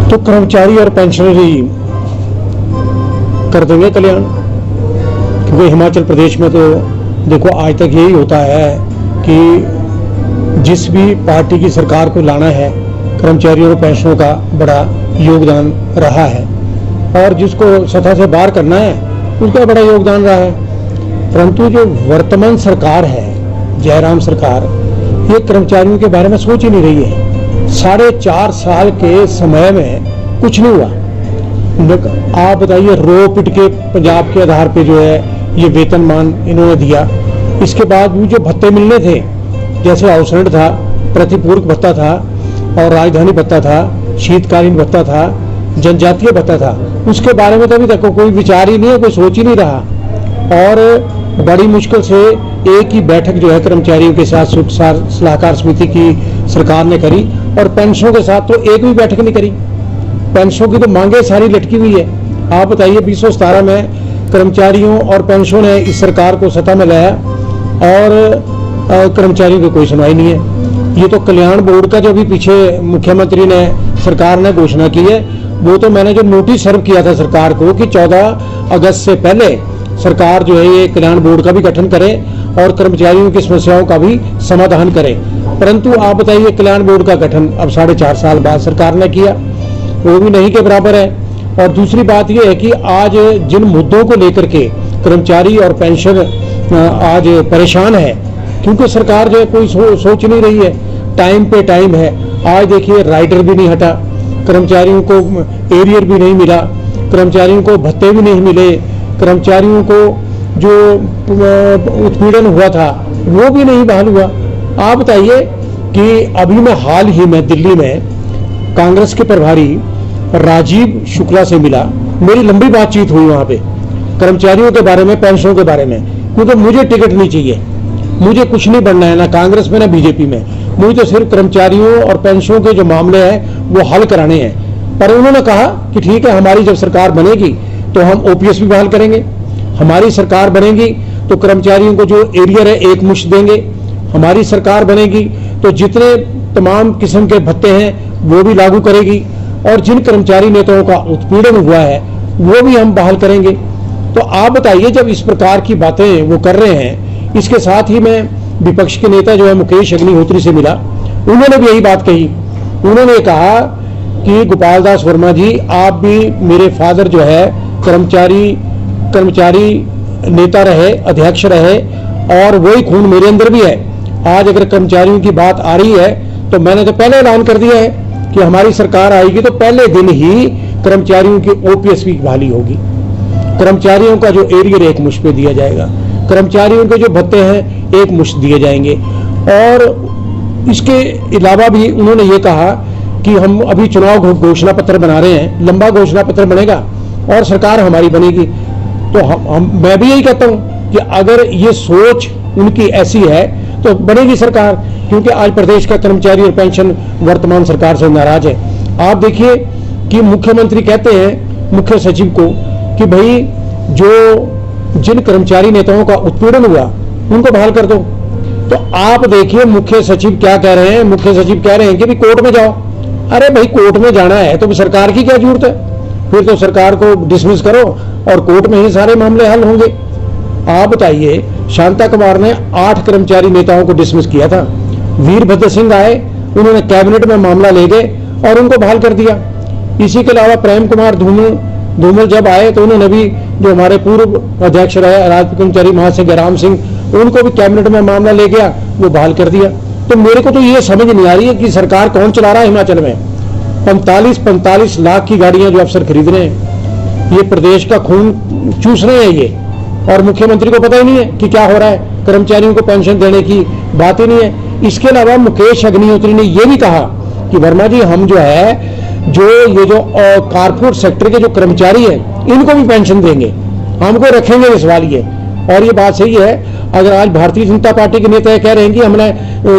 तो कर्मचारी और पेंशनरी कर देंगे कल्याण, क्योंकि हिमाचल प्रदेश में तो देखो आज तक यही होता है कि जिस भी पार्टी की सरकार को लाना है कर्मचारियों और पेंशनों का बड़ा योगदान रहा है, और जिसको सत्ता से बाहर करना है उसका बड़ा योगदान रहा है। परंतु जो वर्तमान सरकार है, जयराम सरकार, ये कर्मचारियों के बारे में सोच ही नहीं रही है। 4.5 साल के समय में कुछ नहीं हुआ। आप बताइए, रो पिट के पंजाब के आधार पे जो है ये वेतनमान इन्होंने दिया। इसके बाद भी जो भत्ते मिलने थे, जैसे हाउस रेंट था, प्रतिपूरक भत्ता था, और राजधानी भत्ता था, शीतकालीन भत्ता था, जनजातीय भत्ता था, उसके बारे में तो अभी तक कोई विचार ही नहीं है, कोई सोच ही नहीं रहा। और बड़ी मुश्किल से एक ही बैठक जो है कर्मचारियों के साथ सलाहकार समिति की सरकार ने करी, और पेंशनों के साथ तो एक भी बैठक नहीं करी। पेंशनों की तो मांगे सारी लटकी हुई है। आप बताइए, 2017 में कर्मचारियों और पेंशनों ने इस सरकार को सत्ता में लाया और कर्मचारियों की कोई सुनवाई नहीं है। ये तो कल्याण बोर्ड का जो भी पीछे मुख्यमंत्री ने सरकार ने घोषणा की है, वो तो मैंने जो नोटिस सर्व किया था सरकार को कि 14 अगस्त से पहले सरकार जो है ये कल्याण बोर्ड का भी गठन करे और कर्मचारियों की समस्याओं का भी समाधान करे। परंतु आप बताइए, कल्याण बोर्ड का गठन अब 4.5 साल बाद सरकार ने किया, वो भी नहीं के बराबर है। और दूसरी बात यह है कि आज जिन मुद्दों को लेकर के कर्मचारी और पेंशन आज परेशान है, क्योंकि सरकार जो है कोई सोच नहीं रही है। टाइम पे टाइम है। आज देखिए, राइडर भी नहीं हटा, कर्मचारियों को एरियर भी नहीं मिला, कर्मचारियों को भत्ते भी नहीं मिले, कर्मचारियों को जो उत्पीड़न हुआ था वो भी नहीं बहाल हुआ। आप बताइए कि अभी मैं हाल ही में दिल्ली में कांग्रेस के प्रभारी राजीव शुक्ला से मिला, मेरी लंबी बातचीत हुई वहां पे कर्मचारियों के बारे में, पेंशनों के बारे में, क्योंकि मुझे टिकट नहीं चाहिए, मुझे कुछ नहीं बनना है, ना कांग्रेस में ना बीजेपी में, मुझे तो सिर्फ कर्मचारियों और पेंशनों के जो मामले हैं वो हल कराने हैं। पर उन्होंने कहा कि ठीक है, हमारी जब सरकार बनेगी तो हम ओपीएस भी बहाल करेंगे, हमारी सरकार बनेगी तो कर्मचारियों को जो एरियर है एक मुश्त देंगे, हमारी सरकार बनेगी तो जितने तमाम किस्म के भत्ते हैं वो भी लागू करेगी, और जिन कर्मचारी नेताओं का उत्पीड़न हुआ है वो भी हम बहाल करेंगे। तो आप बताइए, जब इस प्रकार की बातें वो कर रहे हैं, इसके साथ ही मैं विपक्ष के नेता जो है मुकेश अग्निहोत्री से मिला, उन्होंने भी यही बात कही। उन्होंने कहा कि गोपाल दास वर्मा जी, आप भी मेरे फादर जो है कर्मचारी नेता रहे, अध्यक्ष रहे, और वही खून मेरे अंदर भी है। आज अगर कर्मचारियों की बात आ रही है तो मैंने तो पहले ऐलान कर दिया है कि हमारी सरकार आएगी तो पहले दिन ही कर्मचारियों की ओपीएस की बहाली होगी, कर्मचारियों का जो एरियर एक मुश्त पे दिया जाएगा, कर्मचारियों के जो भत्ते हैं एक मुश्त दिए जाएंगे। और इसके अलावा भी उन्होंने ये कहा कि हम अभी चुनाव घोषणा पत्र बना रहे हैं, लंबा घोषणा पत्र बनेगा और सरकार हमारी बनेगी। तो मैं भी यही कहता हूं कि अगर ये सोच उनकी ऐसी है तो बनेगी सरकार, क्योंकि आज प्रदेश का कर्मचारी और पेंशन वर्तमान सरकार से नाराज है। आप देखिए कि मुख्यमंत्री कहते हैं मुख्य सचिव को कि भाई जो जिन कर्मचारी नेताओं का उत्पीड़न हुआ उनको बहाल कर दो। तो आप देखिए मुख्य सचिव क्या कह रहे हैं, मुख्य सचिव कह रहे हैं कि भी कोर्ट में जाओ। अरे भाई, कोर्ट में जाना है तो सरकार की क्या जरूरत है, फिर तो सरकार को डिसमिस करो और कोर्ट में ही सारे मामले हल होंगे। आप बताइए, शांता कुमार ने 8 कर्मचारी नेताओं को डिसमिस किया था, वीरभद्र सिंह आए, उन्होंने कैबिनेट में मामला ले गए और उनको बहाल कर दिया। इसी के अलावा प्रेम कुमार धूमल जब आए तो उन्होंने भी, जो हमारे पूर्व अध्यक्ष रहे राज्य कर्मचारी महासंघ राम सिंह, उनको भी कैबिनेट में मामला ले गया, वो बहाल कर दिया। तो मेरे को तो ये समझ नहीं आ रही है कि सरकार कौन चला रहा है हिमाचल में। 45 लाख की गाड़ियां जो अफसर खरीद रहे हैं, ये प्रदेश का खून चूस रहे हैं ये, और मुख्यमंत्री को पता ही नहीं है कि क्या हो रहा है, कर्मचारियों को पेंशन देने की बात ही नहीं है। इसके अलावा मुकेश अग्निहोत्री ने यह भी कहा कि वर्मा जी, हम जो है ये जो कारपोरेट सेक्टर के जो कर्मचारी हैं इनको भी पेंशन देंगे, हमको रखेंगे इस वाली। और ये बात सही है। अगर आज भारतीय जनता पार्टी के नेता कह रहे हैं कि हमने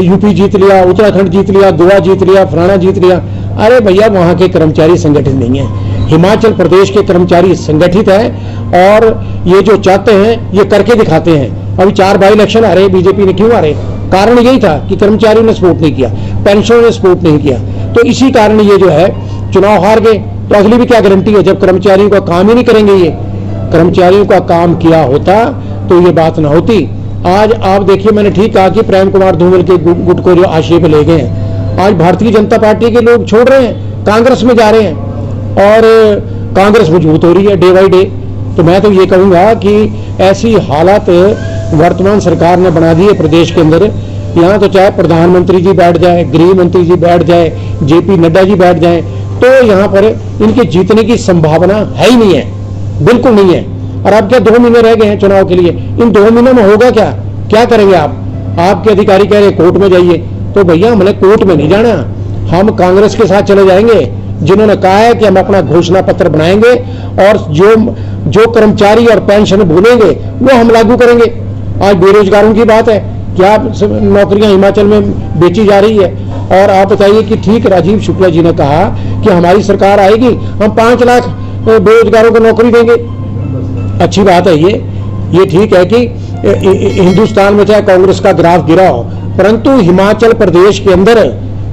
यूपी जीत लिया, उत्तराखंड जीत लिया, गोवा जीत लिया, फलाना जीत लिया, अरे भैया, वहां के कर्मचारी संगठित नहीं है। हिमाचल प्रदेश के कर्मचारी संगठित है और ये जो चाहते हैं ये करके दिखाते हैं। अभी 4 बाई इलेक्शन आ रहे, बीजेपी ने क्यों आ रहे? कारण यही था कि कर्मचारियों ने सपोर्ट नहीं किया, पेंशनरों ने सपोर्ट नहीं किया। तो इसी कारण ये जो है चुनाव हार गए तो अगली भी क्या गारंटी है, जब कर्मचारियों का काम ही नहीं करेंगे, ये कर्मचारियों का काम किया होता तो ये बात ना होती। आज आप देखिए, मैंने ठीक कहा कि प्रेम कुमार धूमल के गुट को जो आशय पे ले गए हैं, आज भारतीय जनता पार्टी के लोग छोड़ रहे हैं, कांग्रेस में जा रहे हैं और कांग्रेस मजबूत हो रही है डे बाई डे। तो मैं तो ये कहूंगा कि ऐसी हालत वर्तमान सरकार ने बना दी है प्रदेश के अंदर, यहाँ तो चाहे प्रधानमंत्री जी बैठ जाए, गृह मंत्री जी बैठ जाए, जेपी नड्डा जी बैठ जाए, तो यहाँ पर इनके जीतने की संभावना है ही नहीं है, बिल्कुल नहीं है। और अब क्या 2 महीने रह गए हैं चुनाव के लिए, इन 2 महीनों में होगा क्या, क्या करेंगे आप? आपके अधिकारी कह रहे कोर्ट में जाइए, तो भैया हमने कोर्ट में नहीं जाना, हम कांग्रेस के साथ चले जाएंगे जिन्होंने कहा है कि हम अपना घोषणा पत्र बनाएंगे और जो कर्मचारी और पेंशन भूलेंगे वो हम लागू करेंगे। आज बेरोजगारों की बात है, क्या नौकरियां हिमाचल में बेची जा रही है, और आप बताइए कि ठीक राजीव शुक्ला जी ने कहा कि हमारी सरकार आएगी हम 5 लाख बेरोजगारों को नौकरी देंगे। अच्छी बात है ये ठीक है कि हिंदुस्तान में चाहे कांग्रेस का ग्राफ गिरा हो, परंतु हिमाचल प्रदेश के अंदर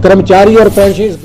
कर्मचारी और पेंशन